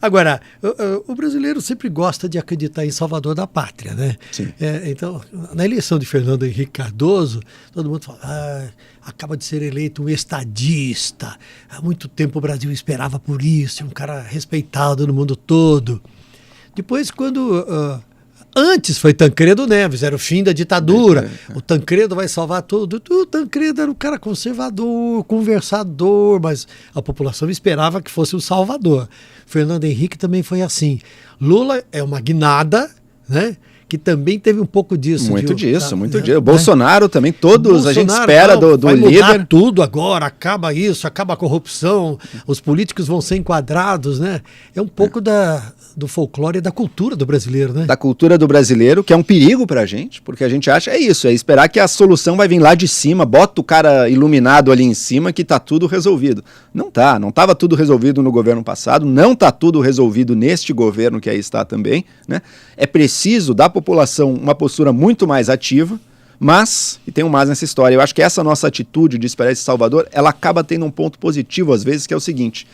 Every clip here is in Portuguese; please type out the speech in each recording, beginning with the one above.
Agora, o brasileiro sempre gosta de acreditar em salvador da pátria, né? Sim. Então, na eleição de Fernando Henrique Cardoso, todo mundo fala, acaba de ser eleito um estadista. Há muito tempo o Brasil esperava por isso, um cara respeitado no mundo todo. Depois, antes foi Tancredo Neves, era o fim da ditadura. O Tancredo vai salvar tudo. O Tancredo era um cara conservador, conversador, mas a população esperava que fosse o salvador. Fernando Henrique também foi assim. Lula é uma guinada, né? Que também teve um pouco disso. Muito disso. O Bolsonaro também, a gente espera do vai líder. Mudar tudo agora, acaba isso, acaba a corrupção, os políticos vão ser enquadrados, né? É um pouco do folclore e da cultura do brasileiro, né? Da cultura do brasileiro, que é um perigo pra gente, porque a gente acha, é esperar que a solução vai vir lá de cima, bota o cara iluminado ali em cima que tá tudo resolvido. Não estava tudo resolvido no governo passado, não tá tudo resolvido neste governo que aí está também, né? É preciso dar população uma postura muito mais ativa, mas, e tem um mas nessa história, eu acho que essa nossa atitude de esperar esse salvador, ela acaba tendo um ponto positivo às vezes, que é o seguinte: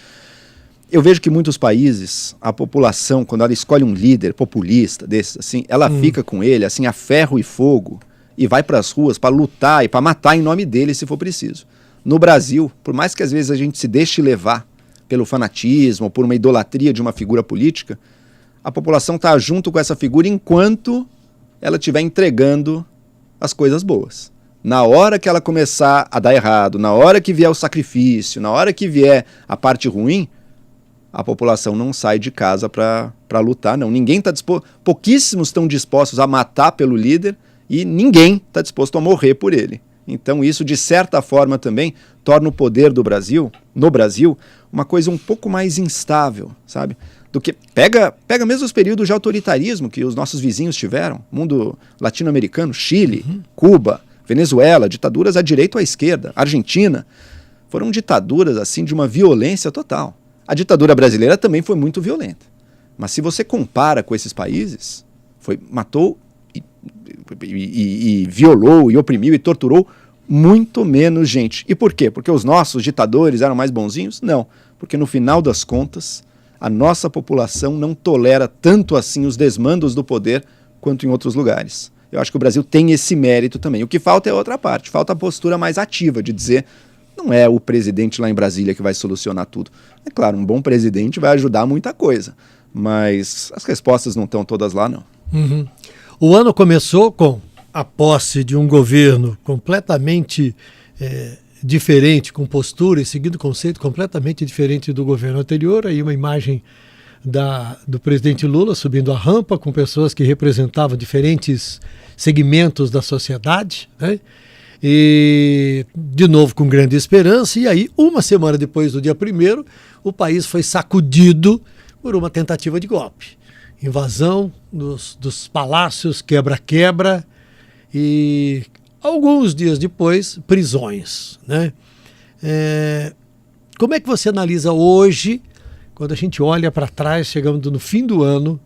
eu vejo que muitos países, a população, quando ela escolhe um líder populista desses, assim, ela fica com ele, assim, a ferro e fogo, e vai para as ruas para lutar e para matar em nome dele, se for preciso. No Brasil, por mais que às vezes a gente se deixe levar pelo fanatismo, por uma idolatria de uma figura política, a população está junto com essa figura enquanto ela estiver entregando as coisas boas. Na hora que ela começar a dar errado, na hora que vier o sacrifício, na hora que vier a parte ruim, a população não sai de casa para lutar, não. Ninguém está disposto, pouquíssimos estão dispostos a matar pelo líder e ninguém está disposto a morrer por ele. Então isso, de certa forma, também torna o poder do Brasil, no Brasil, uma coisa um pouco mais instável, sabe? Do que pega mesmo os períodos de autoritarismo que os nossos vizinhos tiveram, mundo latino-americano, Chile, Cuba, Venezuela, ditaduras à direita ou à esquerda, Argentina, foram ditaduras assim de uma violência total. A ditadura brasileira também foi muito violenta, mas se você compara com esses países, matou e violou e oprimiu e torturou muito menos gente. E por quê? Porque os nossos ditadores eram mais bonzinhos? Não, porque no final das contas a nossa população não tolera tanto assim os desmandos do poder quanto em outros lugares. Eu acho que o Brasil tem esse mérito também. O que falta é outra parte, falta a postura mais ativa de dizer, não é o presidente lá em Brasília que vai solucionar tudo. É claro, um bom presidente vai ajudar muita coisa, mas as respostas não estão todas lá, não. O ano começou com a posse de um governo completamente diferente, com postura e seguindo conceito completamente diferente do governo anterior. Aí uma imagem do presidente Lula subindo a rampa com pessoas que representavam diferentes segmentos da sociedade, né? E de novo com grande esperança. E aí, uma semana depois do dia 1º, o país foi sacudido por uma tentativa de golpe. Invasão dos palácios, quebra-quebra, e alguns dias depois, prisões, né? Como é que você analisa hoje, quando a gente olha para trás, chegando no fim do ano,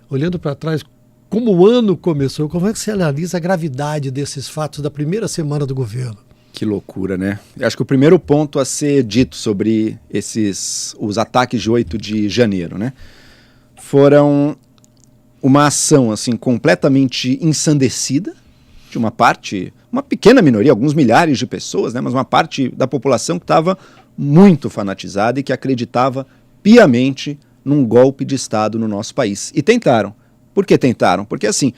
olhando para trás, como o ano começou, como é que você analisa a gravidade desses fatos da primeira semana do governo? Que loucura, né? Eu acho que o primeiro ponto a ser dito sobre os ataques de 8 de janeiro, né? Foram uma ação assim, completamente ensandecida, de uma pequena minoria, alguns milhares de pessoas, né, mas uma parte da população que estava muito fanatizada e que acreditava piamente num golpe de Estado no nosso país. E tentaram. Por que tentaram? Porque assim,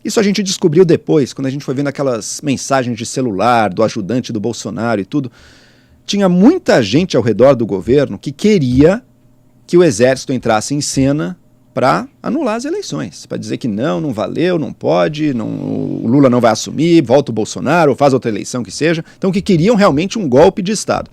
isso a gente descobriu depois, quando a gente foi vendo aquelas mensagens de celular do ajudante do Bolsonaro e tudo. Tinha muita gente ao redor do governo que queria que o exército entrasse em cena para anular as eleições, para dizer que não valeu, não pode, o Lula não vai assumir, volta o Bolsonaro, ou faz outra eleição que seja. Então que queriam realmente um golpe de Estado.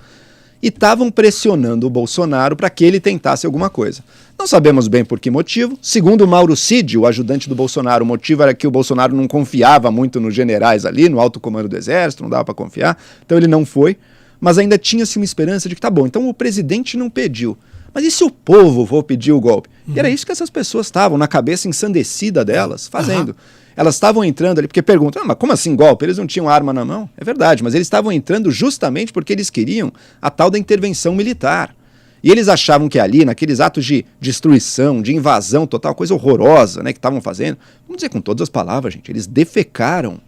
E estavam pressionando o Bolsonaro para que ele tentasse alguma coisa. Não sabemos bem por que motivo. Segundo o Mauro Cid, o ajudante do Bolsonaro, o motivo era que o Bolsonaro não confiava muito nos generais ali, no alto comando do exército, não dava para confiar, então ele não foi. Mas ainda tinha-se uma esperança de que tá bom, então o presidente não pediu. Mas e se o povo for pedir o golpe? E era isso que essas pessoas estavam, na cabeça ensandecida delas, fazendo. Elas estavam entrando ali, porque perguntam, mas como assim golpe? Eles não tinham arma na mão? É verdade, mas eles estavam entrando justamente porque eles queriam a tal da intervenção militar. E eles achavam que ali, naqueles atos de destruição, de invasão total, coisa horrorosa, né, que estavam fazendo, vamos dizer com todas as palavras, gente, eles defecaram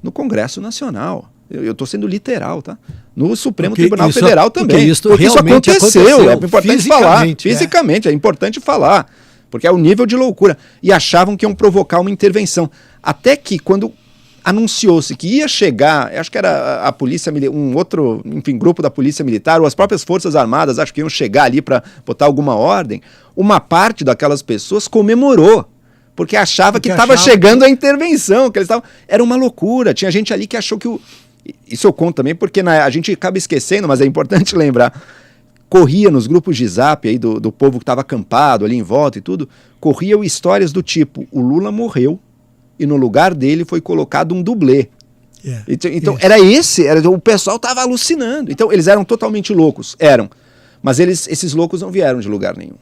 no Congresso Nacional. Eu estou sendo literal, tá? No Supremo Tribunal Federal também. Porque isso aconteceu. É importante falar. Fisicamente, é importante falar. Porque é o nível de loucura. E achavam que iam provocar uma intervenção. Até que, quando anunciou-se que ia chegar, acho que era a polícia, um outro, enfim, grupo da polícia militar, ou as próprias forças armadas, acho que iam chegar ali para botar alguma ordem, uma parte daquelas pessoas comemorou. Porque achava que estava chegando a intervenção. Que eles tavam... Era uma loucura. Tinha gente ali que achou que o... Isso eu conto também porque a gente acaba esquecendo, mas é importante lembrar. Corria nos grupos de zap aí do povo que estava acampado ali em volta e tudo, corriam histórias do tipo, o Lula morreu e no lugar dele foi colocado um dublê. Então o pessoal estava alucinando. Então eles eram totalmente loucos, mas esses loucos não vieram de lugar nenhum.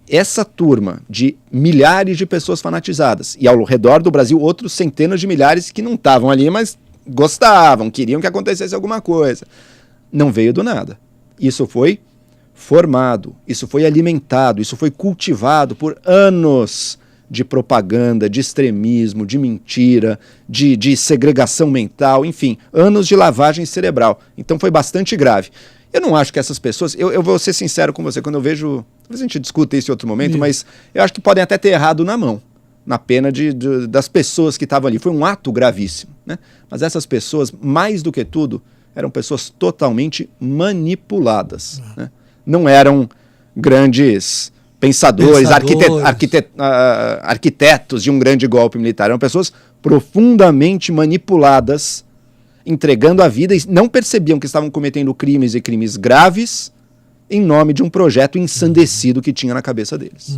Essa turma de milhares de pessoas fanatizadas, e ao redor do Brasil outros centenas de milhares que não estavam ali, mas gostavam, queriam que acontecesse alguma coisa. Não veio do nada. Isso foi formado, isso foi alimentado, isso foi cultivado por anos de propaganda, de extremismo, de mentira, de segregação mental, enfim, anos de lavagem cerebral. Então foi bastante grave. Eu não acho que essas pessoas... Eu vou ser sincero com você, quando eu vejo... Talvez a gente discuta isso em outro momento, mas eu acho que podem até ter errado na mão, na pena das pessoas que estavam ali. Foi um ato gravíssimo, né? Mas essas pessoas, mais do que tudo, eram pessoas totalmente manipuladas. Né? Não eram grandes pensadores. Arquitetos de um grande golpe militar. Eram pessoas profundamente manipuladas, entregando a vida, e não percebiam que estavam cometendo crimes e crimes graves em nome de um projeto ensandecido que tinha na cabeça deles.